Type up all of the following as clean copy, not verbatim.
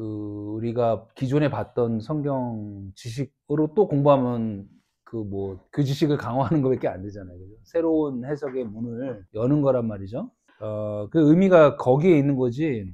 우리가 기존에 봤던 성경 지식으로 또 공부하면 그 지식을 강화하는 것밖에 안 되잖아요. 그죠? 새로운 해석의 문을 여는 거란 말이죠. 그 의미가 거기에 있는 거지,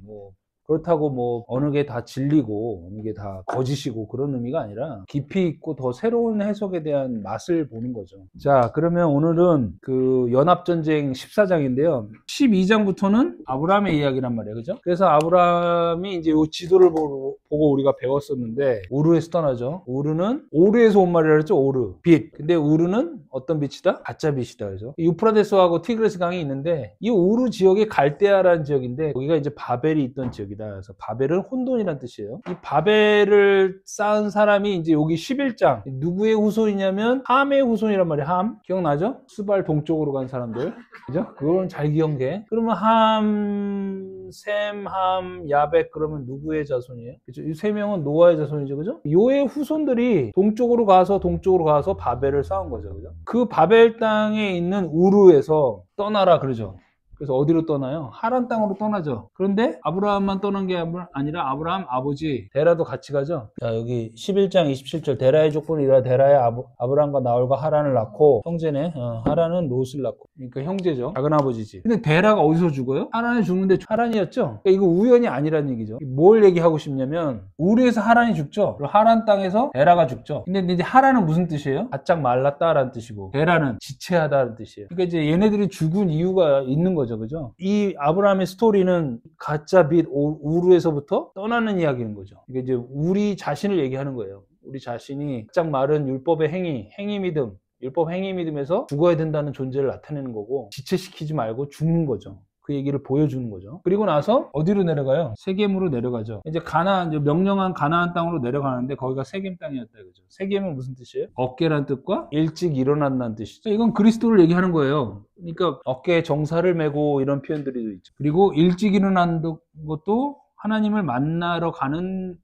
그렇다고 어느 게 다 진리고 어느 게 다 거짓이고 그런 의미가 아니라 깊이 있고 더 새로운 해석에 대한 맛을 보는 거죠. 자, 그러면 오늘은 그 연합전쟁 14장인데요. 12장부터는 아브라함의 이야기란 말이에요. 그죠? 그래서 아브라함이 이제 이 지도를 보고 우리가 배웠었는데, 우르에서 떠나죠. 우르는 오르에서 온 말이라 그랬죠. 오르. 빛. 근데 우르는 어떤 빛이다? 가짜 빛이다. 그죠? 유프라데스하고 티그리스 강이 있는데, 이 우르 지역이 갈대아라는 지역인데, 거기가 이제 바벨이 있던 지역이다. 그래서 바벨은 혼돈이라는 뜻이에요. 이 바벨을 쌓은 사람이 이제 여기 11장 누구의 후손이냐면 함의 후손이란 말이에요. 함 기억나죠? 수발 동쪽으로 간 사람들, 그죠? 그건 잘 기억해. 그러면 함, 셈, 함, 야벳, 그러면 누구의 자손이에요? 그죠? 이 세 명은 노아의 자손이죠. 그죠? 요의 후손들이 동쪽으로 가서 바벨을 쌓은 거죠. 그죠? 그 바벨 땅에 있는 우르에서 떠나라 그러죠. 그래서 어디로 떠나요? 하란 땅으로 떠나죠. 그런데 아브라함만 떠난 게 아니라 아브라함 아버지 데라도 같이 가죠. 자, 여기 11장 27절 데라의 조건이라 데라의 아브라함과 나홀과 하란을 낳고, 형제네. 하란은 롯을 낳고, 그러니까 형제죠. 작은 아버지지. 근데 데라가 어디서 죽어요? 하란이 죽는데 하란이었죠. 그러니까 이거 우연이 아니란 얘기죠. 뭘 얘기하고 싶냐면, 우르에서 하란이 죽죠. 그리고 하란 땅에서 데라가 죽죠. 근데 이제 하란은 무슨 뜻이에요? 바짝 말랐다라는 뜻이고, 데라는 지체하다는 뜻이에요. 그러니까 이제 얘네들이 죽은 이유가 있는 거죠. 그죠? 이 아브라함의 스토리는 가짜 빛 우르에서부터 떠나는 이야기인 거죠. 이게 이제 우리 자신을 얘기하는 거예요. 우리 자신이 바짝 마른 율법의 행위 믿음, 율법 행위 믿음에서 죽어야 된다는 존재를 나타내는 거고, 지체시키지 말고 죽는 거죠. 그 얘기를 보여주는 거죠. 그리고 나서 어디로 내려가요? 세겜으로 내려가죠. 이제 명령한 가나안 땅으로 내려가는데, 거기가 세겜 땅이었다 이거죠. 세겜은 무슨 뜻이에요? 어깨란 뜻과 일찍 일어난다는 뜻이죠. 이건 그리스도를 얘기하는 거예요. 그러니까 어깨에 정사를 메고 이런 표현들이 있죠. 그리고 일찍 일어난 것도 하나님을 만나러 가는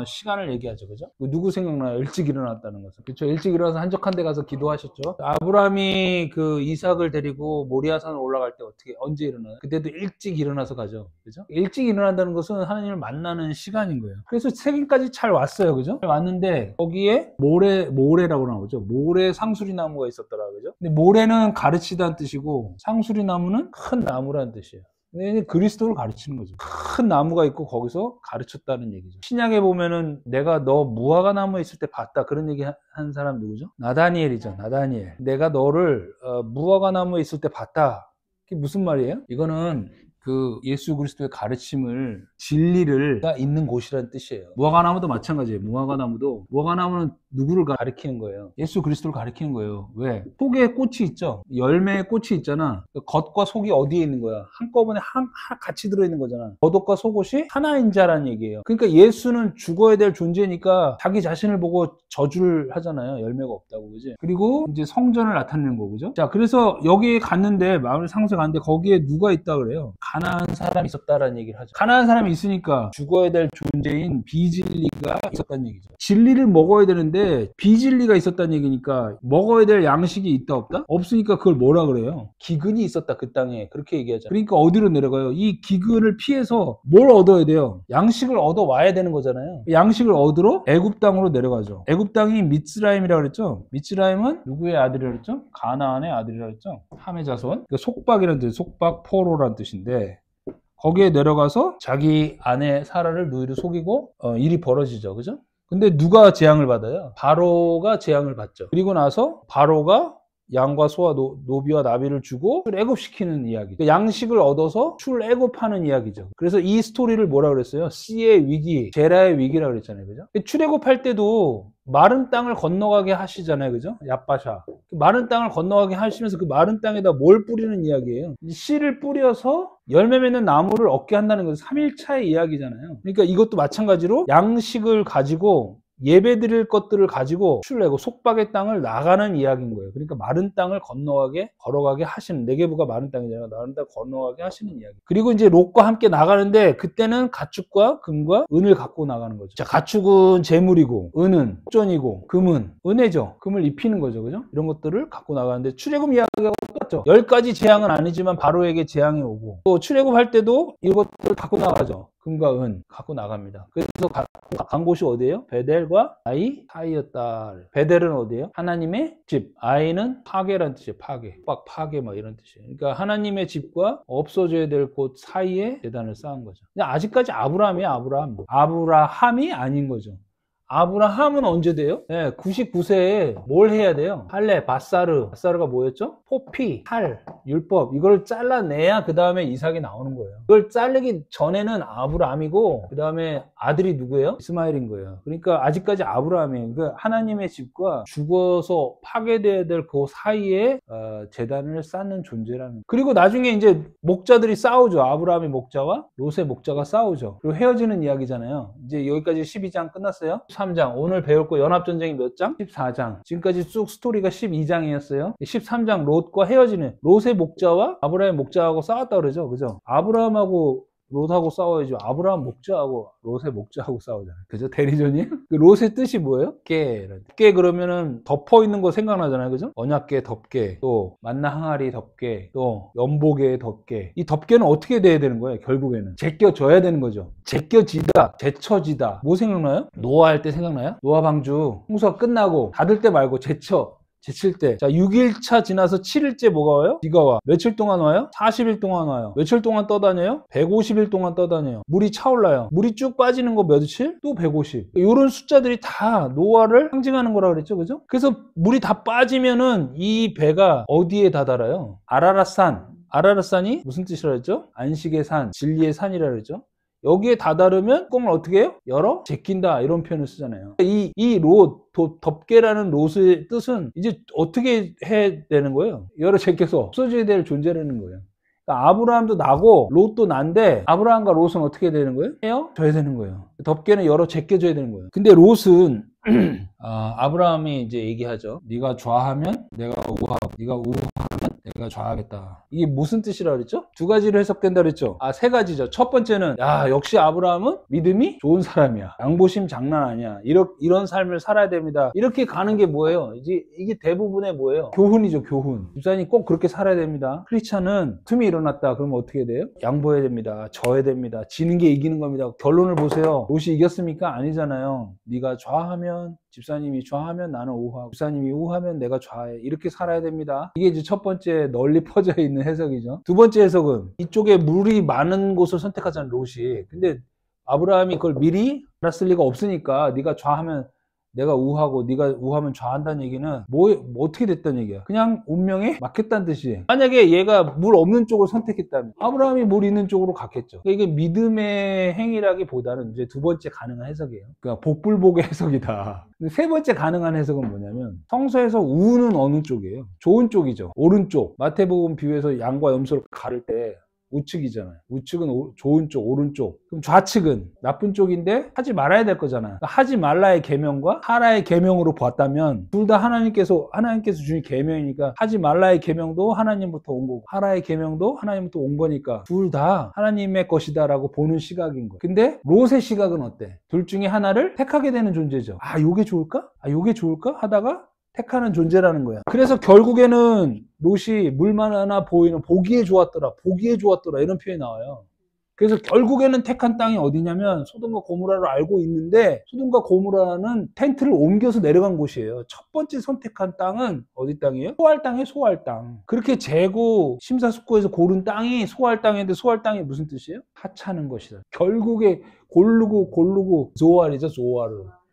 시간을 얘기하죠. 그죠? 누구 생각나요? 일찍 일어났다는 것은. 그렇죠? 일찍 일어나서 한적한 데 가서 기도하셨죠. 아브라함이 그 이삭을 데리고 모리아산을 올라갈 때 언제 일어나요? 그때도 일찍 일어나서 가죠. 그죠? 일찍 일어난다는 것은 하나님을 만나는 시간인 거예요. 그래서 세겜까지 잘 왔어요. 그죠? 잘 왔는데 거기에 모래라고 나오죠. 모래 상수리 나무가 있었더라. 그죠? 근데 모래는 가르치다는 뜻이고, 상수리 나무는 큰 나무라는 뜻이에요. 그리스도를 가르치는 거죠. 큰 나무가 있고 거기서 가르쳤다는 얘기죠. 신약에 보면은 내가 너 무화과 나무에 있을 때 봤다, 그런 얘기 한 사람 누구죠? 나다니엘이죠. 나다니엘. 내가 너를 무화과 나무에 있을 때 봤다. 그게 무슨 말이에요? 이거는 그 예수 그리스도의 가르침을, 진리를 있는 곳이라는 뜻이에요. 무화과나무도 마찬가지예요. 무화과나무는 누구를 가리키는 거예요? 예수 그리스도를 가리키는 거예요. 왜? 속에 꽃이 있죠. 열매에 꽃이 있잖아. 겉과 속이 어디에 있는 거야? 한꺼번에 같이 들어있는 거잖아. 겉옷과 속옷이 하나인 자라는 얘기예요. 그러니까 예수는 죽어야 될 존재니까 자기 자신을 보고 저주를 하잖아요. 열매가 없다고. 그지? 그리고 이제 성전을 나타내는 거고. 그죠? 자, 그래서 여기에 갔는데, 마을 상수에 갔는데 거기에 누가 있다 그래요? 가나안 사람이 있었다라는 얘기를 하죠. 가나안 사람이 있으니까 죽어야 될 존재인 비진리가 있었다는 얘기죠. 진리를 먹어야 되는데 비진리가 있었다는 얘기니까, 먹어야 될 양식이 있다 없다? 없으니까 그걸 뭐라 그래요? 기근이 있었다 그 땅에. 그렇게 얘기하잖아요. 그러니까 어디로 내려가요? 이 기근을 피해서 뭘 얻어야 돼요? 양식을 얻어와야 되는 거잖아요. 양식을 얻으러 애굽 땅으로 내려가죠. 애굽 땅이 미츠라임이라고 그랬죠. 미츠라임은 누구의 아들이라고 그랬죠? 가나안의 아들이라고 그랬죠. 함의 자손. 그러니까 속박이라는 뜻, 속박, 포로라는 뜻인데, 거기에 내려가서 자기 아내 사라를 누이를 속이고 일이 벌어지죠. 그죠? 근데 누가 재앙을 받아요? 바로가 재앙을 받죠. 그리고 나서 바로가 양과 소와 노비와 나비를 주고 출애굽시키는 이야기. 그러니까 양식을 얻어서 출애굽하는 이야기죠. 그래서 이 스토리를 뭐라 그랬어요? 씨의 위기, 제라의 위기라고 그랬잖아요. 그죠? 출애굽할 때도 마른 땅을 건너가게 하시잖아요. 그죠? 얍바샤. 마른 땅을 건너가게 하시면서 그 마른 땅에다 뭘 뿌리는 이야기예요? 씨를 뿌려서 열매 맺는 나무를 얻게 한다는 것은 3일차의 이야기잖아요. 그러니까 이것도 마찬가지로 양식을 가지고, 예배 드릴 것들을 가지고 출애굽, 속박의 땅을 나가는 이야기인 거예요. 그러니까 마른 땅을 걸어가게 하시는, 네게부가 마른 땅이잖아요. 마른 땅을 건너가게 하시는 이야기. 그리고 이제 롯과 함께 나가는데, 그때는 가축과 금과 은을 갖고 나가는 거죠. 자, 가축은 재물이고, 은은 목전이고, 금은 은혜죠. 금을 입히는 거죠. 그죠? 이런 것들을 갖고 나가는데, 출애굽 이야기가 똑같죠. 10가지 재앙은 아니지만 바로에게 재앙이 오고, 또 출애굽할 때도 이것들을 갖고 나가죠. 금과 은 갖고 나갑니다. 그래서 간 곳이 어디예요? 베델과 아이 사이였다. 베델은 어디예요? 하나님의 집. 아이는 파괴란 뜻이에요. 파괴 막 이런 뜻이에요. 그러니까 하나님의 집과 없어져야 될 곳 사이에 제단을 쌓은 거죠. 아직까지 아브라함이에요. 아브라함이 아닌 거죠. 아브라함은 언제 돼요? 네, 99세에 뭘 해야 돼요? 할례, 바사르가 뭐였죠? 포피, 할, 율법 이걸 잘라내야 그 다음에 이삭이 나오는 거예요. 이걸 자르기 전에는 아브라함이고 그 다음에 아들이 누구예요? 이스마엘인 거예요. 그러니까 아직까지 아브라함이에요. 그러니까 하나님의 집과 죽어서 파괴돼야 될 그 사이에 제단을 쌓는 존재라는 거예요. 그리고 나중에 이제 목자들이 싸우죠. 아브라함의 목자와 롯의 목자가 싸우죠. 그리고 헤어지는 이야기잖아요. 이제 여기까지 12장 끝났어요. 13장 오늘 배울 거 연합전쟁이 몇 장? 14장. 지금까지 쭉 스토리가 12장이었어요. 13장 롯과 헤어지는 롯의 목자와 아브라함의 목자하고 싸웠다 그러죠. 그죠? 아브라함하고 롯하고 싸워야죠. 아브라함 목자하고 롯의 목자하고 싸우잖아요. 그죠? 대리전이? 그 롯의 뜻이 뭐예요? 깨 그러면은 덮어 있는 거 생각나잖아요. 그죠? 언약깨 덮개, 또 만나 항아리 덮개, 또 연복의 덮개. 이 덮개는 어떻게 돼야 되는 거예요? 결국에는 제껴져야 되는 거죠. 제껴지다, 제쳐지다. 뭐 생각나요? 노아할 때 생각나요? 노아 방주 홍수가 끝나고 닫을 때 말고 제칠 때. 자, 6일차 지나서 7일째 뭐가 와요? 비가 와. 며칠 동안 와요? 40일 동안 와요. 며칠 동안 떠다녀요? 150일 동안 떠다녀요. 물이 차올라요. 물이 쭉 빠지는 거 며칠? 또 150. 이런 숫자들이 다 노아를 상징하는 거라 그랬죠. 그죠? 그래서 물이 다 빠지면은 이 배가 어디에 다다라요? 아라랏산이 무슨 뜻이라 그랬죠? 안식의 산, 진리의 산이라 그랬죠? 여기에 다다르면 뚜껑을 어떻게 해요? 열어? 제낀다 이런 표현을 쓰잖아요. 이 롯, 덮개라는 롯의 뜻은 이제 어떻게 해야 되는 거예요? 열어 제껴서 없어져야 될 존재라는 거예요. 그러니까 아브라함도 나고 롯도 난데 아브라함과 롯은 어떻게 되는 거예요? 헤어져야 되는 거예요. 덮개는 열어 제껴줘야 되는 거예요. 근데 롯은 아브라함이 이제 얘기하죠. 네가 좌하면 내가 우하고 네가 우하면 내가 좌하겠다. 이게 무슨 뜻이라 그랬죠? 두 가지로 해석된다 그랬죠? 세 가지죠. 첫 번째는 역시 아브라함은 믿음이 좋은 사람이야. 양보심 장난 아니야. 이런 삶을 살아야 됩니다. 이렇게 가는 게 뭐예요? 이게 대부분의 뭐예요? 교훈이죠. 교훈. 집사님 꼭 그렇게 살아야 됩니다. 크리스찬은 틈이 일어났다. 그러면 어떻게 돼요? 양보해야 됩니다. 져야 됩니다. 지는 게 이기는 겁니다. 결론을 보세요. 롯이 이겼습니까? 아니잖아요. 네가 좌하면 집사님이 좌하면 나는 우하고 집사님이 우하면 내가 좌해. 이렇게 살아야 됩니다. 이게 이제 첫 번째 널리 퍼져 있는 해석이죠. 두 번째 해석은 이쪽에 물이 많은 곳을 선택하잖아요. 롯이. 근데 아브라함이 그걸 미리 알았을 리가 없으니까 네가 좌하면 내가 우하고 네가 우하면 좌한다는 얘기는 뭐 어떻게 됐다는 얘기야. 그냥 운명에 맡겼다는 뜻이에요. 만약에 얘가 물 없는 쪽을 선택했다면 아브라함이 물 있는 쪽으로 갔겠죠. 그러니까 이게 믿음의 행위라기보다는 이제 두 번째 가능한 해석이에요. 그러니까 복불복의 해석이다. 세 번째 가능한 해석은 뭐냐면 성서에서 우는 어느 쪽이에요? 좋은 쪽이죠. 오른쪽. 마태복음 비유에서 양과 염소를 가를 때 우측이잖아요. 우측은 좋은 쪽, 오른쪽. 그럼 좌측은 나쁜 쪽인데 하지 말아야 될 거잖아요. 그러니까 하지 말라의 계명과 하라의 계명으로 봤다면 둘 다 하나님께서 주신 계명이니까 하지 말라의 계명도 하나님부터 온 거고 하라의 계명도 하나님부터 온 거니까 둘 다 하나님의 것이다라고 보는 시각인 거예요. 근데 롯의 시각은 어때? 둘 중에 하나를 택하게 되는 존재죠. 요게 좋을까? 요게 좋을까? 하다가 택하는 존재라는 거야. 그래서 결국에는 롯이 물만 하나 보이는 보기에 좋았더라 이런 표현이 나와요. 그래서 결국에는 택한 땅이 어디냐면 소돔과 고모라를 알고 있는데 소돔과 고모라는 텐트를 옮겨서 내려간 곳이에요. 첫 번째 선택한 땅은 어디 땅이에요? 소알 땅이에요. 소알 땅. 그렇게 재고 심사숙고해서 고른 땅이 소알 땅인데 소알 땅이 무슨 뜻이에요? 하찮은 것이다. 결국에 고르고 조알이죠.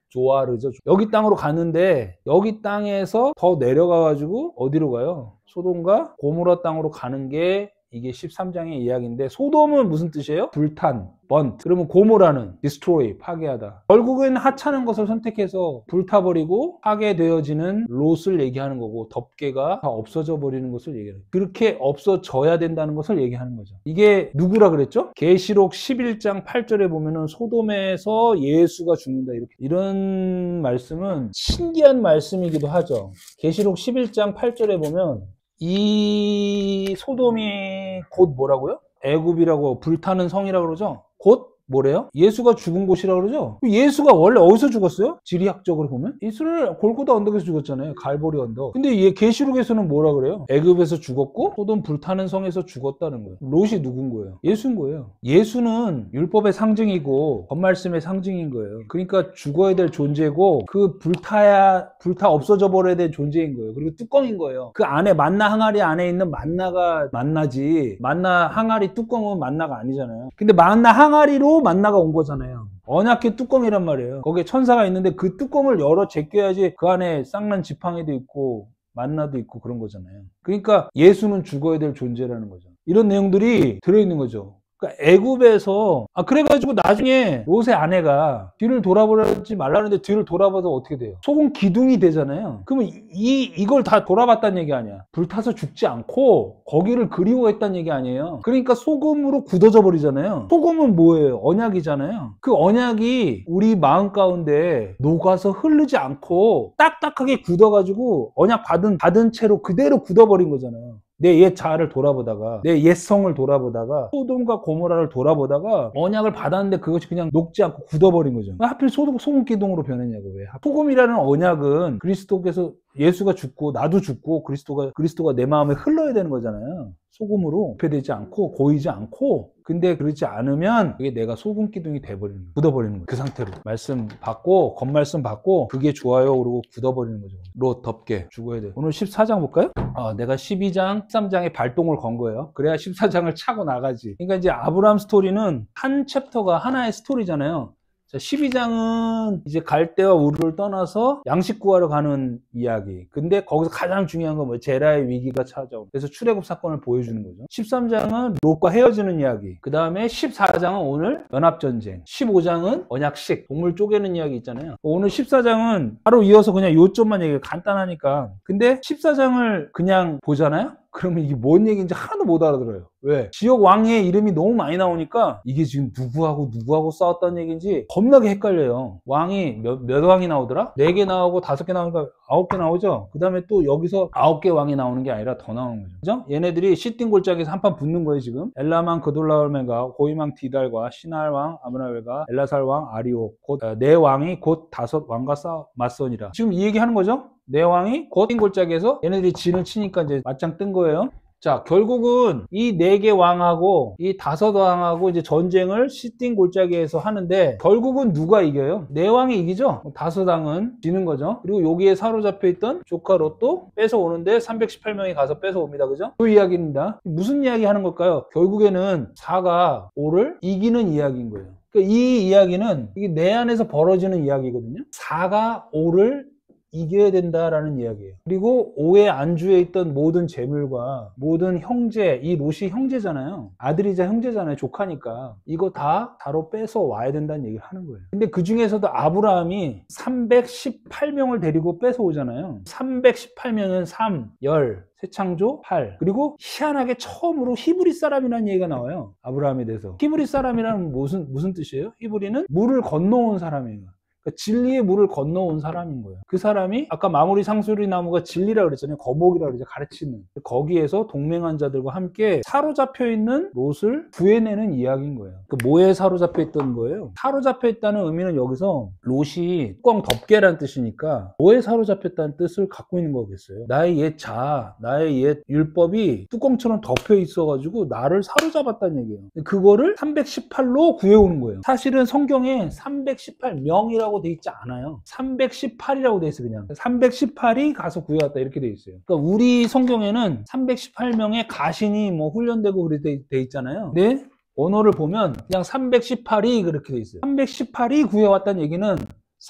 조아르죠. 여기 땅으로 갔는데 여기 땅에서 더 내려가가지고 어디로 가요? 소돔과 고모라 땅으로 가는 게 이게 13장의 이야기인데 소돔은 무슨 뜻이에요? 불탄, burnt. 그러면 고모라는 destroy, 파괴하다. 결국엔 하찮은 것을 선택해서 불타버리고 파괴되어지는 롯을 얘기하는 거고 덮개가 다 없어져 버리는 것을 얘기하는 거예요. 그렇게 없어져야 된다는 것을 얘기하는 거죠. 이게 누구라 그랬죠? 계시록 11장 8절에 보면은 소돔에서 예수가 죽는다 이런 말씀은 신기한 말씀이기도 하죠. 계시록 11장 8절에 보면 이 소돔이 곧 뭐라고요? 애굽이라고 불타는 성이라고 그러죠? 곧 뭐래요? 예수가 죽은 곳이라고 그러죠? 예수가 원래 어디서 죽었어요? 지리학적으로 보면? 이스라엘 골고다 언덕에서 죽었잖아요. 갈보리 언덕. 근데 얘 계시록에서는 뭐라 그래요? 애굽에서 죽었고 소돔 불타는 성에서 죽었다는 거예요. 롯이 누군 거예요? 예수인 거예요. 예수는 율법의 상징이고 겉말씀의 상징인 거예요. 그러니까 죽어야 될 존재고 그 불타 없어져 버려야 될 존재인 거예요. 그리고 뚜껑인 거예요. 그 안에 만나 항아리 안에 있는 만나가 만나지, 만나 항아리 뚜껑은 만나가 아니잖아요. 근데 만나 항아리로 만나가 온 거잖아요. 언약궤 뚜껑이란 말이에요. 거기에 천사가 있는데 그 뚜껑을 열어 제껴야지 그 안에 쌍난 지팡이도 있고 만나도 있고 그런 거잖아요. 그러니까 예수는 죽어야 될 존재라는 거죠. 이런 내용들이 들어있는 거죠. 그러니까 애굽에서 그래가지고 나중에 롯의 아내가 뒤를 돌아보지 말라는데 뒤를 돌아봐도 어떻게 돼요? 소금 기둥이 되잖아요. 그러면 이걸 다 돌아봤다는 얘기 아니야. 불타서 죽지 않고 거기를 그리워했다는 얘기 아니에요. 그러니까 소금으로 굳어져 버리잖아요. 소금은 뭐예요? 언약이잖아요. 그 언약이 우리 마음 가운데 녹아서 흐르지 않고 딱딱하게 굳어가지고 언약 받은 채로 그대로 굳어버린 거잖아요. 내 옛 자아를 돌아보다가 내 옛 성을 돌아보다가 소돔과 고모라를 돌아보다가 언약을 받았는데 그것이 그냥 녹지 않고 굳어버린 거죠. 왜 하필 소금 기둥으로 변했냐고. 왜? 소금이라는 언약은 그리스도께서 예수가 죽고 나도 죽고 그리스도가 내 마음에 흘러야 되는 거잖아요. 소금으로 부패되지 않고 고이지 않고. 근데 그렇지 않으면 그게 내가 소금 기둥이 돼버리는 거예요. 굳어버리는 거예요. 그 상태로 말씀 받고 겉말씀 받고 그게 좋아요 그러고 굳어버리는 거죠. 롯 덮게 죽어야 돼. 오늘 14장 볼까요? 내가 12장 13장에 발동을 건 거예요. 그래야 14장을 차고 나가지. 그러니까 이제 아브라함 스토리는 한 챕터가 하나의 스토리잖아요. 자, 12장은 이제 갈대와 우르를 떠나서 양식 구하러 가는 이야기. 근데 거기서 가장 중요한 건 뭐예요? 제라의 위기가 찾아오고. 그래서 출애굽 사건을 보여주는 거죠. 13장은 롯과 헤어지는 이야기. 그 다음에 14장은 오늘 연합전쟁. 15장은 언약식, 동물 쪼개는 이야기 있잖아요. 오늘 14장은 바로 이어서 그냥 요점만 얘기해요. 간단하니까. 근데 14장을 그냥 보잖아요? 그러면 이게 뭔 얘기인지 하나도 못 알아들어요. 왜? 지역 왕의 이름이 너무 많이 나오니까 이게 지금 누구하고 싸웠다는 얘기인지 겁나게 헷갈려요. 왕이 몇 왕이 나오더라? 4개 나오고 5개 나오니까 9개 나오죠? 그 다음에 또 여기서 9개 왕이 나오는 게 아니라 더 나오는 거죠. 그죠? 얘네들이 시띵 골짜기에서 한판 붙는 거예요, 지금. 엘라만 그돌라올메가 고이망 디달과 시날 왕 아므나벨과 엘라살 왕 아리옥 곧 네 왕이 곧 5 왕과 맞서니라. 지금 이 얘기 하는 거죠? 네 왕이 곧 골짜기에서 얘네들이 진을 치니까 이제 맞짱 뜬 거예요. 자, 결국은 이 4개 왕하고 이 5 왕하고 이제 전쟁을 시띵 골짜기에서 하는데 결국은 누가 이겨요? 4왕이 이기죠? 5 왕은 지는 거죠. 그리고 여기에 사로잡혀 있던 조카 롯도 뺏어오는데 318명이 가서 뺏어옵니다. 그죠? 그 이야기입니다. 무슨 이야기 하는 걸까요? 결국에는 4가 5를 이기는 이야기인 거예요. 그러니까 이 이야기는 이게 내 안에서 벌어지는 이야기거든요. 4가 5를 이겨야 된다라는 이야기예요. 그리고 5의 안주에 있던 모든 재물과 모든 형제, 이 롯이 형제잖아요. 아들이자 형제잖아요. 조카니까. 이거 다 다로 뺏어 와야 된다는 얘기를 하는 거예요. 근데 그 중에서도 아브라함이 318명을 데리고 뺏어 오잖아요. 318명은 3, 10, 새창조 8. 그리고 희한하게 처음으로 히브리 사람이라는 얘기가 나와요. 아브라함에 대해서. 히브리 사람이라는 무슨 뜻이에요? 히브리는 물을 건너온 사람이에요. 진리의 물을 건너온 사람인 거예요. 그 사람이 아까 마무리 상수리 나무가 진리라고 그랬잖아요. 거목이라고 그러죠. 가르치는. 거기에서 동맹한 자들과 함께 사로잡혀 있는 롯을 구해내는 이야기인 거예요. 그 뭐에 사로잡혀 있던 거예요? 사로잡혀 있다는 의미는 여기서 롯이 뚜껑 덮개라는 뜻이니까 뭐에 사로잡혔다는 뜻을 갖고 있는 거겠어요. 나의 옛 자아, 나의 옛 율법이 뚜껑처럼 덮여 있어가지고 나를 사로잡았다는 얘기예요. 그거를 318로 구해오는 거예요. 사실은 성경에 318명이라고 돼 있지 않아요. 318이라고 돼 있어요. 그냥 318이 가서 구해왔다 이렇게 돼 있어요. 그러니까 우리 성경에는 318명의 가신이 뭐 훈련되고 그렇게 돼 있잖아요. 근데 언어를 보면 그냥 318이 그렇게 돼 있어요. 318이 구해왔다는 얘기는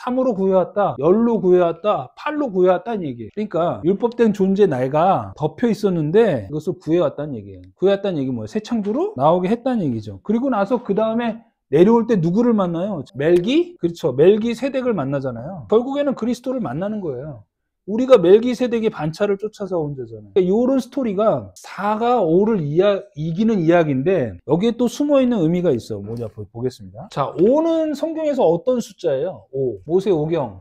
3으로 구해왔다, 10로 구해왔다, 8로 구해왔다는 얘기예요. 그러니까 율법된 존재 내가 덮여 있었는데 이것을 구해왔다는 얘기예요. 구해왔다는 얘기 뭐예요? 새 창조로 나오게 했다는 얘기죠. 그리고 나서 그 다음에 내려올 때 누구를 만나요? 멜기? 그렇죠. 멜기세덱을 만나잖아요. 결국에는 그리스도를 만나는 거예요. 우리가 멜기세덱의 반차를 쫓아서 온 자잖아요. 이런 스토리가 4가 5를 이기는 이야기인데 여기에 또 숨어있는 의미가 있어. 뭐냐 보겠습니다. 자, 5는 성경에서 어떤 숫자예요? 5.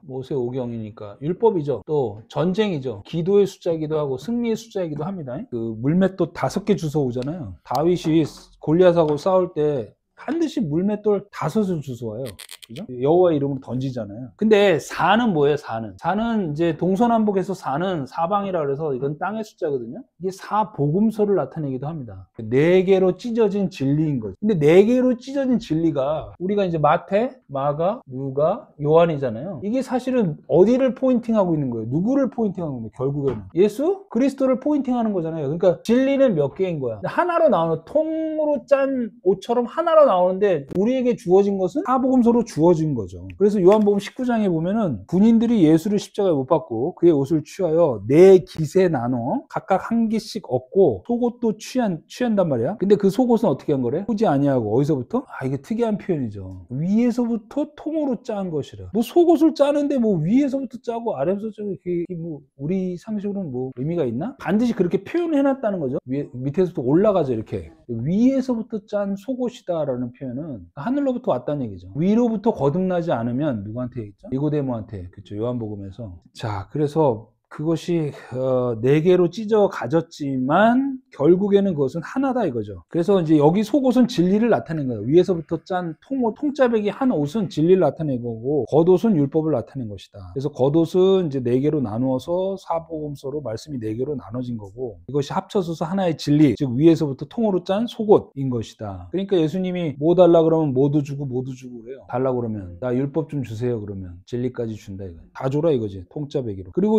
모세오경이니까 율법이죠. 또 전쟁이죠. 기도의 숫자이기도 하고 승리의 숫자이기도 합니다. 그 물맷도 5개 주워 오잖아요. 다윗이 골리앗하고 싸울 때 반드시 물맷돌 5을 주워와요. 그죠? 여호와 이름으로 던지잖아요. 근데 4는 뭐예요? 4는 이제 동서남북에서 4는 사방이라 그래서 이건 땅의 숫자거든요. 이게 사복음서를 나타내기도 합니다. 4개로 찢어진 진리인 거죠. 근데 4개로 찢어진 진리가 우리가 이제 마태, 마가, 누가, 요한이잖아요. 이게 사실은 어디를 포인팅하고 있는 거예요? 누구를 포인팅하고 있는 거예요? 결국에는 예수 그리스도를 포인팅하는 거잖아요. 그러니까 진리는 몇 개인 거야? 하나로 나오는, 통으로 짠 옷처럼 하나로 나오는데 우리에게 주어진 것은 사복음서로 주어진 거죠. 그래서 요한복음 19장에 보면은 군인들이 예수를 십자가에 못 박고 그의 옷을 취하여 4깃에 나눠 각각 한 깃씩 얻고 속옷도 취한단 말이야. 근데 그 속옷은 어떻게 한 거래? 후지 아니하고 어디서부터? 이게 특이한 표현이죠. 위에서부터 통으로 짠 것이라. 뭐 속옷을 짜는데 뭐 위에서부터 짜고 아래에서 짜고 이게 뭐 우리 상식으로는 뭐 의미가 있나? 반드시 그렇게 표현해놨다는 거죠. 밑에서부터 올라가죠. 이렇게 위에서부터 짠 속옷이다라는 표현은 하늘로부터 왔다는 얘기죠. 위로부터 거듭나지 않으면 누구한테 얘기했죠? 니고데모한테. 그렇죠. 요한복음에서. 자, 그래서 그것이 4개로 찢어 가졌지만 결국에는 그것은 하나다 이거죠. 그래서 이제 여기 속옷은 진리를 나타낸 거예요. 위에서부터 짠 통짜배기 한 옷은 진리를 나타낸 거고 겉옷은 율법을 나타낸 것이다. 그래서 겉옷은 이제 4개로 나누어서 사복음서로 말씀이 4개로 나눠진 거고 이것이 합쳐져서 하나의 진리, 즉 위에서부터 통으로 짠 속옷인 것이다. 그러니까 예수님이 뭐 달라 그러면 모두 주고 그래요. 달라 그러면 나 율법 좀 주세요 그러면 진리까지 준다 이거. 다 줘라 이거지. 통짜배기로. 그리고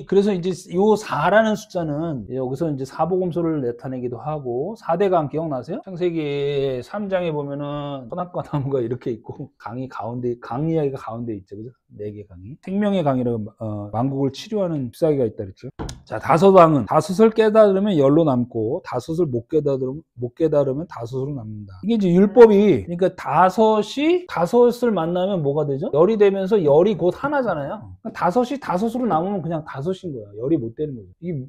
그래서 이제 요 4라는 숫자는 여기서 이제 사복음서를 나타내기도 하고 4대강 기억나세요? 창세기 3장에 보면은 선악과 나무가 이렇게 있고 강 이야기가 가운데 있죠. 그죠? 4개 강이. 생명의 강이라고 만국을 치료하는 잎사귀가 있다 그랬죠. 자, 5왕은 5을 깨달으면 열로 남고 5을 못 깨달으면 5으로 남는다. 이게 이제 율법이 그러니까 5을 만나면 뭐가 되죠? 열이 되면서 열이 곧 하나잖아요. 그러니까 5이 5으로 남으면 그냥 5인 거야. 열이 못 되는 거죠.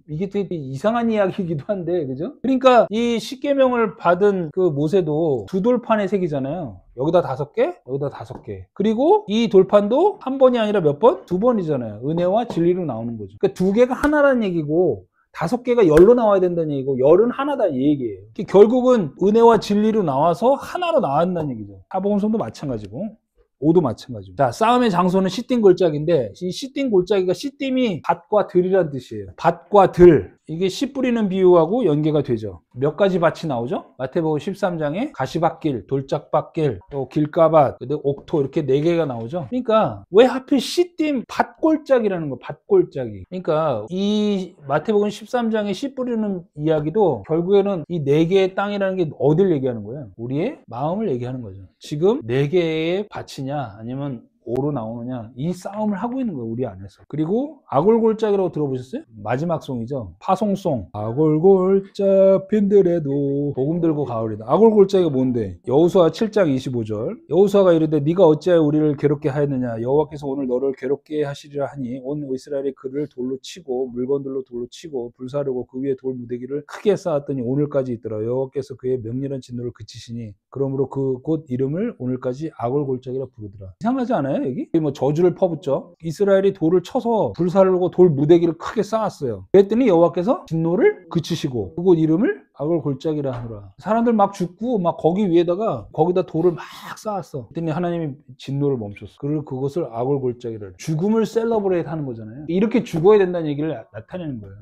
이게 되게 이상한 이야기이기도 한데, 그죠? 그러니까 이 십계명을 받은 그 모세도 2돌판의 색이잖아요. 여기다 5개, 여기다 5개. 그리고 이 돌판도 한 번이 아니라 몇 번? 2번이잖아요. 은혜와 진리로 나오는 거죠. 그러니까 2개가 하나라는 얘기고 5개가 열로 나와야 된다는 얘기고 열은 하나다 이 얘기예요. 결국은 은혜와 진리로 나와서 하나로 나왔다는 얘기죠. 사복음서도 마찬가지고 5도 마찬가지고. 자, 싸움의 장소는 시딤 골짜기인데 이 시딤 골짜기가 시딤이 밭과 들이란 뜻이에요. 밭과 들. 이게 씨 뿌리는 비유하고 연계가 되죠. 몇 가지 밭이 나오죠? 마태복음 13장에 가시밭길, 돌짝밭길, 또 길가밭, 옥토 이렇게 4개가 나오죠. 그러니까 왜 하필 시딤 밭골짜기라는 거, 밭골짜기. 그러니까 이 마태복음 13장에 씨 뿌리는 이야기도 결국에는 이 4개의 땅이라는 게 어딜 얘기하는 거예요? 우리의 마음을 얘기하는 거죠. 지금 4개의 밭이냐 아니면 5로 나오느냐 이 싸움을 하고 있는 거예요. 우리 안에서. 그리고 아골골짜기라고 들어보셨어요? 마지막 송이죠. 파송송. 아골골짜 핀들에도 복음 들고 가을이다. 아골골짜기가 뭔데? 여호수아 7장 25절. 여호수아가 이르되 네가 어찌하여 우리를 괴롭게 하였느냐 여호와께서 오늘 너를 괴롭게 하시리라 하니 온 이스라엘이 그를 돌로 치고 물건들로 돌로 치고 불사르고 그 위에 돌 무대기를 크게 쌓았더니 오늘까지 있더라. 여호와께서 그의 명렬한 진노를 그치시니 그러므로 그 곳 이름을 오늘까지 아골골짜기라 부르더라. 이상하지 않아요? 여기 뭐 저주를 퍼붓죠. 이스라엘이 돌을 쳐서 불사르고 돌 무대기를 크게 쌓았어요. 그랬더니 여호와께서 진노를 그치시고 그곳 이름을 아골골짜기라 하노라. 사람들 막 죽고 막 거기다 돌을 막 쌓았어. 그랬더니 하나님이 진노를 멈췄어. 그것을 아골골짜기라. 죽음을 셀러브레이트 하는 거잖아요. 이렇게 죽어야 된다는 얘기를 나타내는 거예요.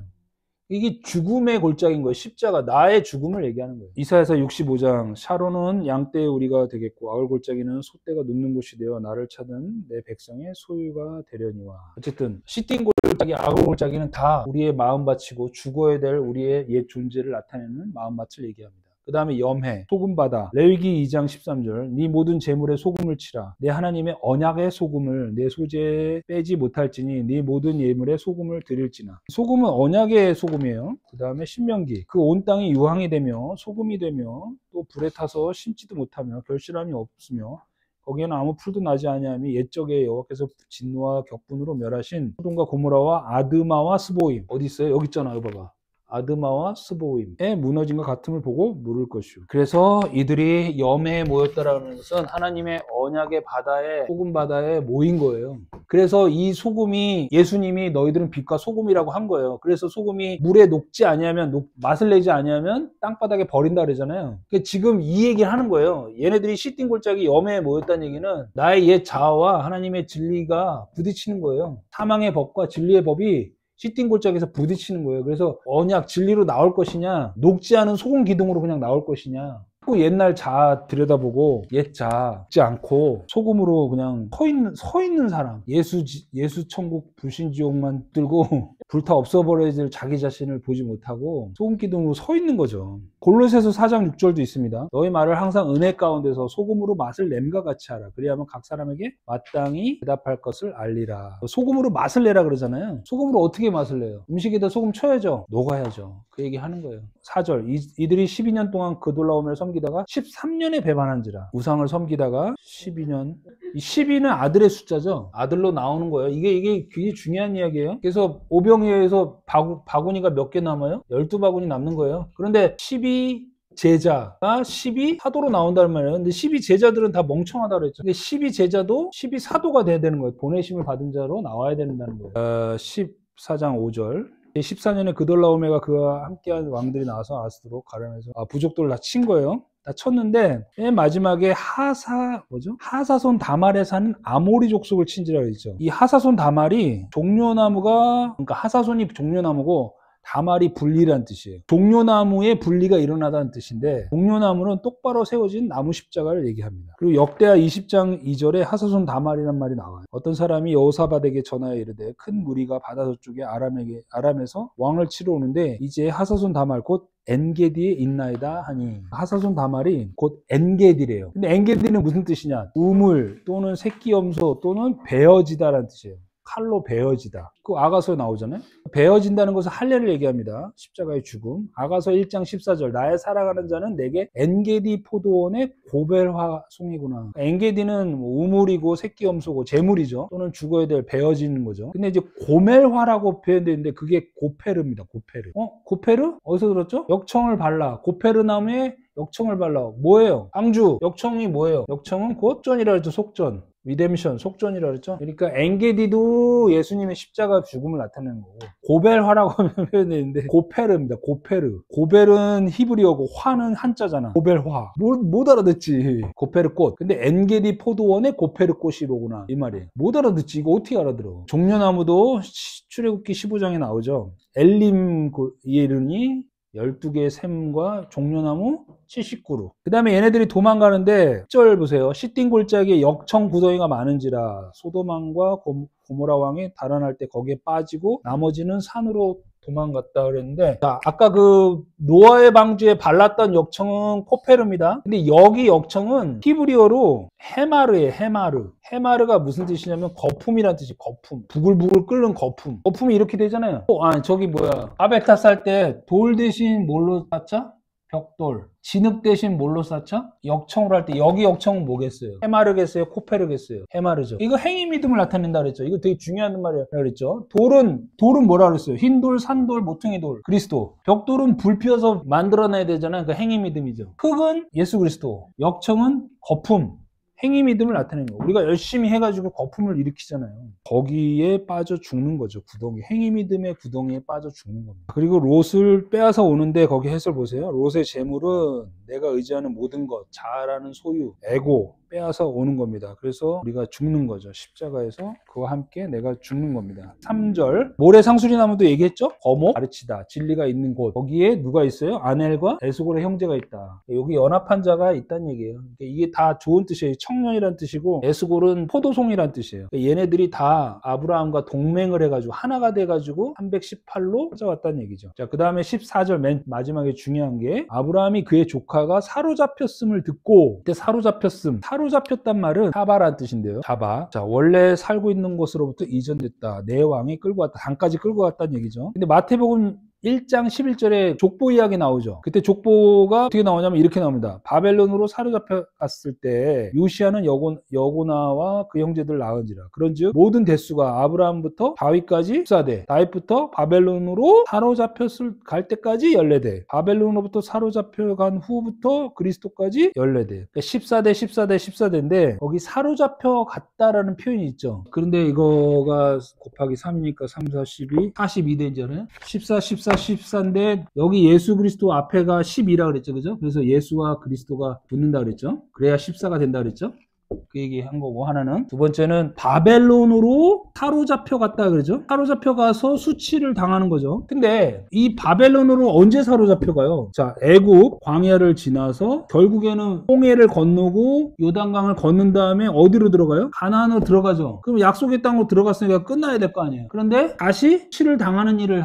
이게 죽음의 골짜기인 거예요. 십자가, 나의 죽음을 얘기하는 거예요. 이사야서 65장 샤론은 양떼의 우리가 되겠고 아울골짜기는 소떼가 눕는 곳이 되어 나를 찾은 내 백성의 소유가 되려니와. 어쨌든 시딤 골짜기, 아울골짜기는 다 우리의 마음밭이고 죽어야 될 우리의 옛 존재를 나타내는 마음밭을 얘기합니다. 그 다음에 염해, 소금바다, 레위기 2장 13절 네 모든 재물에 소금을 치라. 내 하나님의 언약의 소금을 내 소재에 빼지 못할지니 네 모든 예물에 소금을 드릴지나. 소금은 언약의 소금이에요. 그 다음에 신명기, 그 온 땅이 유황이 되며 소금이 되며 또 불에 타서 심지도 못하며 결실함이 없으며 거기에는 아무 풀도 나지 아니하며 옛적에 여호와께서 진노와 격분으로 멸하신 소돔과 고모라와 아드마와 스보임. 어디 있어요? 여기 있잖아요. 봐봐. 아드마와 스보임의 무너진 것 같음을 보고 물을 것이요. 그래서 이들이 염해에 모였다라는 것은 하나님의 언약의 바다에, 소금 바다에 모인 거예요. 그래서 이 소금이 예수님이 너희들은 빛과 소금이라고 한 거예요. 그래서 소금이 물에 녹지 아니하면 맛을 내지 아니하면 땅바닥에 버린다 그러잖아요. 그러니까 지금 이 얘기를 하는 거예요. 얘네들이 시딩 골짜기 염해에 모였다는 얘기는 나의 옛 자아와 하나님의 진리가 부딪히는 거예요. 사망의 법과 진리의 법이 시딩 골짜기에서 부딪히는 거예요. 그래서 언약 진리로 나올 것이냐, 녹지 않은 소금 기둥으로 그냥 나올 것이냐. 그 옛날 자아 들여다보고 옛 자아 지 않고 소금으로 그냥 서 있는 사람, 예수 천국 불신 지옥만 들고 불타 없어버려야 될 자기 자신을 보지 못하고 소금 기둥으로 서 있는 거죠. 골로새서 4장 6절도 있습니다. 너희 말을 항상 은혜 가운데서 소금으로 맛을 냄과 같이 하라. 그리하면 각 사람에게 마땅히 대답할 것을 알리라. 소금으로 맛을 내라 그러잖아요. 소금으로 어떻게 맛을 내요? 음식에다 소금 쳐야죠. 녹아야죠. 그 얘기 하는 거예요. 4절 이들이 12년 동안 그돌라오멜을 섬기다가 13년에 배반한지라. 우상을 섬기다가 12년. 이 12는 아들의 숫자죠. 아들로 나오는 거예요. 이게 굉장히 중요한 이야기예요. 그래서 오병이어에서 바구니가 몇 개 남아요? 12바구니 남는 거예요. 그런데 12 제자가 12 사도로 나온다는 말이에요. 근데 12 제자들은 다 멍청하다 그랬죠. 근데 12 제자도 12 사도가 돼야 되는 거예요. 보내심을 받은 자로 나와야 된다는 거예요. 14장 5절. 14년에 그돌라오메가 그와 함께한 왕들이 나와서 아스드로 가려면서 부족들을 다 친 거예요. 다 쳤는데 맨 마지막에 하사손 다말에 사는 아모리 족속을 친지라 그랬죠. 이 하사손 다말이 종려나무가, 그러니까 하사손이 종려나무고 다말이 분리라는 뜻이에요. 종려나무에 분리가 일어나다는 뜻인데, 종려나무는 똑바로 세워진 나무 십자가를 얘기합니다. 그리고 역대하 20장 2절에 하사손 다말이란 말이 나와요. 어떤 사람이 여호사밧에게 전하여 이르되 큰 무리가 바다 저쪽에 아람에서 왕을 치러 오는데 이제 하사손 다말 곧 엔게디에 있나이다 하니, 하사손 다말이 곧 엔게디래요. 근데 엔게디는 무슨 뜻이냐? 우물 또는 새끼염소 또는 베어지다라는 뜻이에요. 칼로 베어지다. 그 아가서에 나오잖아요. 베어진다는 것은 할례를 얘기합니다. 십자가의 죽음. 아가서 1장 14절. 나의 사랑하는 자는 내게 엔게디 포도원의 고벨화송이구나. 엔게디는 우물이고 새끼염소고 재물이죠. 또는 죽어야 될 베어지는 거죠. 근데 이제 고멜화라고 표현되는데 그게 고페르입니다. 고페르. 고페르? 어디서 들었죠? 역청을 발라. 고페르 나무에 역청을 발라. 뭐예요? 앙주. 역청이 뭐예요? 역청은 곧 속전이라 했죠. 속전. 리뎀션, 속전이라 그랬죠. 그러니까 엔게디도 예수님의 십자가 죽음을 나타내는 거고, 고벨화라고 표현되는데 고페르입니다. 고페르. 고벨은 히브리어고 화는 한자잖아. 고벨화. 못 알아듣지. 고페르 꽃. 근데 엔게디 포도원에 고페르 꽃이로구나 이 말이에요. 못 알아듣지. 이거 어떻게 알아들어? 종려나무도 출애굽기 15장에 나오죠. 엘림 예르니 12개의 샘과 종려나무 79루. 그 다음에 얘네들이 도망가는데 10절 보세요. 시딩 골짜기에 역청 구덩이가 많은지라 소돔왕과 고모라 왕이 달아날 때 거기에 빠지고 나머지는 산으로 도망갔다 그랬는데, 자, 아까 그 노아의 방주에 발랐던 역청은 코페르입니다. 근데 여기 역청은 히브리어로 헤마르예요. 헤마르가 무슨 뜻이냐면 거품이란 뜻이. 거품. 부글부글 끓는 거품. 거품이 이렇게 되잖아요. 저기 뭐야, 아베타 쌀 때 돌 대신 뭘로 쌓자? 벽돌. 진흙 대신 뭘로 쌓죠? 역청으로 할 때 여기 역청은 뭐겠어요? 해마르겠어요? 코페르겠어요? 해마르죠. 이거 행위 믿음을 나타낸다 그랬죠. 이거 되게 중요한 말이라 그랬죠. 돌은 뭐라 그랬어요? 흰돌, 산돌, 모퉁이 돌. 그리스도. 벽돌은 불 피워서 만들어내야 되잖아요. 그 행위 믿음이죠. 흙은 예수 그리스도. 역청은 거품. 행위 믿음을 나타내는 거예요. 우리가 열심히 해가지고 거품을 일으키잖아요. 거기에 빠져 죽는 거죠. 구덩이. 행위 믿음의 구덩이에 빠져 죽는 겁니다. 그리고 롯을 빼앗아 오는데 거기 해설 보세요. 롯의 재물은 내가 의지하는 모든 것, 자아라는 소유, 에고 빼앗아 오는 겁니다. 그래서 우리가 죽는 거죠. 십자가에서 그와 함께 내가 죽는 겁니다. 3절 모래 상수리나무도 얘기했죠. 거목 가르치다. 진리가 있는 곳. 거기에 누가 있어요? 아넬과 에스골의 형제가 있다. 여기 연합한 자가 있다는 얘기예요. 이게 다 좋은 뜻이에요. 청년이란 뜻이고 에스골은 포도송이란 뜻이에요. 얘네들이 다 아브라함과 동맹을 해가지고 하나가 돼가지고 318로 찾아왔다는 얘기죠. 자, 그 다음에 14절 맨 마지막에 중요한 게, 아브라함이 그의 조카가 사로잡혔음을 듣고, 그때 사로잡혔단 말은 사바란 뜻인데요. 사바. 자, 원래 살고 있는 곳으로부터 이전됐다. 내 왕이 끌고 왔다. 단까지 끌고 왔다는 얘기죠. 근데 마태복음 1장 11절에 족보 이야기 나오죠. 그때 족보가 어떻게 나오냐면 이렇게 나옵니다. 바벨론으로 사로잡혀 갔을 때 요시아는 여고나와 그 형제들 낳은지라. 그런즉 모든 대수가 아브라함부터 다윗까지 14대, 다윗부터 바벨론으로 사로잡혔을 갈 때까지 14대, 바벨론으로부터 사로잡혀 간 후부터 그리스도까지 14대. 그러니까 14대, 14대, 14대인데 거기 사로잡혀 갔다라는 표현이 있죠. 그런데 이거가 곱하기 3이니까 3, 4, 12, 42대잖아요. 14, 14, 14인데 여기 예수 그리스도 앞에가 12라 그랬죠. 그죠? 그래서 예수와 그리스도가 붙는다 그랬죠. 그래야 14가 된다 그랬죠. 그 얘기 한 거고, 하나는. 두 번째는 바벨론으로 사로잡혀 갔다 그러죠. 사로잡혀 가서 수치를 당하는 거죠. 근데 이 바벨론으로 언제 사로잡혀 가요? 자, 애굽 광야를 지나서 결국에는 홍해를 건너고 요단강을 건넌 다음에 어디로 들어가요? 가나안으로 들어가죠. 그럼 약속의 땅으로 들어갔으니까 끝나야 될 거 아니에요. 그런데 다시 수치를 당하는 일을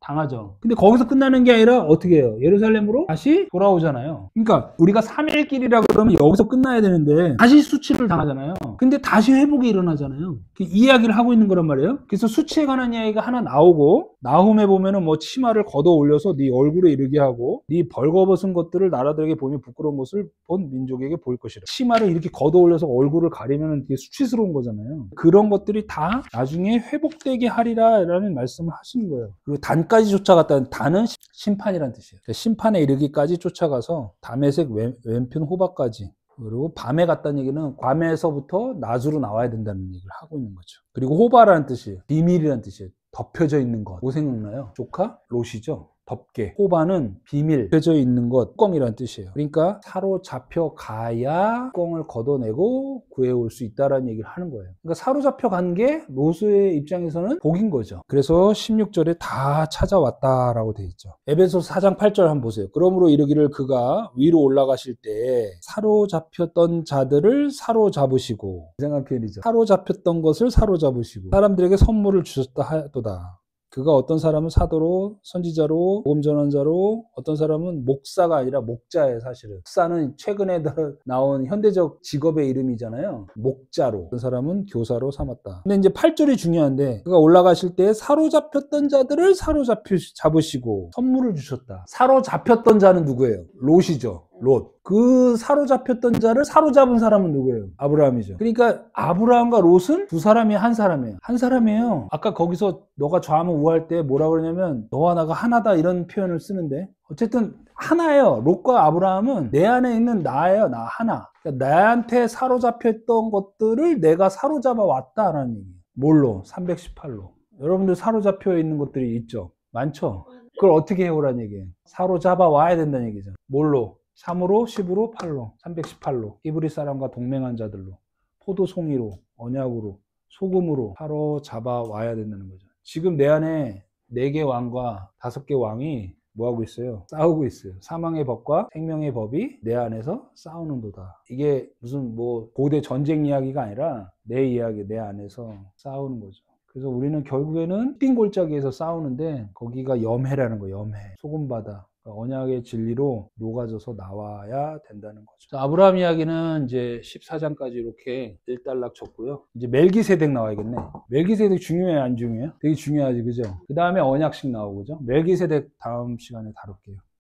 당하죠. 근데 거기서 끝나는 게 아니라 어떻게 해요? 예루살렘으로 다시 돌아오잖아요. 그러니까 우리가 3일길이라 그러면 여기서 끝나야 되는데 다시 수치를 당하잖아요. 근데 다시 회복이 일어나잖아요. 이 이야기를 하고 있는 거란 말이에요. 그래서 수치에 관한 이야기가 하나 나오고, 나훔에 보면은 뭐 치마를 걷어 올려서 네 얼굴에 이르게 하고 네 벌거벗은 것들을 나라들에게 보이면 부끄러운 것을 본 민족에게 보일 것이라. 치마를 이렇게 걷어 올려서 얼굴을 가리면 되게 수치스러운 거잖아요. 그런 것들이 다 나중에 회복되게 하리라 라는 말씀을 하시는 거예요. 그리고 단까지 쫓아갔다는, 단은 심판이라는 뜻이에요. 심판에 이르기까지 쫓아가서 다메섹 왼편 호박까지, 그리고 밤에 갔다는 얘기는 밤에서부터 낮으로 나와야 된다는 얘기를 하고 있는 거죠. 그리고 호바라는 뜻이에요. 비밀이라는 뜻이에요. 덮여져 있는 것. 뭐 생각나요? 조카? 롯이죠. 덮개. 호바는 비밀, 덮여져 있는 것, 뚜껑이라는 뜻이에요. 그러니까 사로잡혀 가야 뚜껑을 걷어내고 구해올 수 있다라는 얘기를 하는 거예요. 그러니까 사로잡혀 간 게 롯의 입장에서는 복인 거죠. 그래서 16절에 다 찾아왔다라고 돼 있죠. 에베소서 4장 8절 한번 보세요. 그러므로 이르기를 그가 위로 올라가실 때 사로잡혔던 자들을 사로잡으시고, 이상한 표현이죠. 사로잡혔던 것을 사로잡으시고 사람들에게 선물을 주셨다 하도다. 그가 어떤 사람은 사도로, 선지자로, 복음 전환자로, 어떤 사람은 목사가 아니라 목자예요. 사실은 목사는 최근에 나온 현대적 직업의 이름이잖아요. 목자로, 어떤 사람은 교사로 삼았다. 근데 이제 8절이 중요한데, 그가 올라가실 때 사로잡혔던 자들을 사로잡으시고 선물을 주셨다. 사로잡혔던 자는 누구예요? 롯이죠. 롯. 그 사로잡혔던 자를 사로잡은 사람은 누구예요? 아브라함이죠. 그러니까 아브라함과 롯은 두 사람이 한 사람이에요. 한 사람이에요. 아까 거기서 너가 좌하면 우할 때 뭐라 그러냐면 너와 나가 하나다 이런 표현을 쓰는데, 어쨌든 하나예요. 롯과 아브라함은 내 안에 있는 나예요. 나 하나. 그러니까 나한테 사로잡혔던 것들을 내가 사로잡아 왔다라는 얘기예요. 뭘로? 318로. 여러분들 사로잡혀 있는 것들이 있죠? 많죠? 그걸 어떻게 해오라는 얘기예요? 사로잡아 와야 된다는 얘기죠. 뭘로? 3으로, 10으로, 8로, 318로, 히브리 사람과 동맹한 자들로, 포도송이로, 언약으로, 소금으로 사로잡아 와야 된다는 거죠. 지금 내 안에 4개 왕과 5개 왕이 뭐하고 있어요? 싸우고 있어요. 사망의 법과 생명의 법이 내 안에서 싸우는도다. 이게 무슨 뭐 고대 전쟁 이야기가 아니라 내 이야기, 내 안에서 싸우는 거죠. 그래서 우리는 결국에는 띵 골짜기에서 싸우는데 거기가 염해라는 거예요. 염해. 소금바다. 언약의 진리로 녹아져서 나와야 된다는 거죠. 아브라함 이야기는 이제 14장까지 이렇게 일단락 쳤고요. 이제 멜기세덱 나와야겠네. 멜기세덱 중요해요, 안 중요해요? 되게 중요하지, 그죠? 그 다음에 언약식 나오고, 그죠? 멜기세덱 다음 시간에 다룰게요.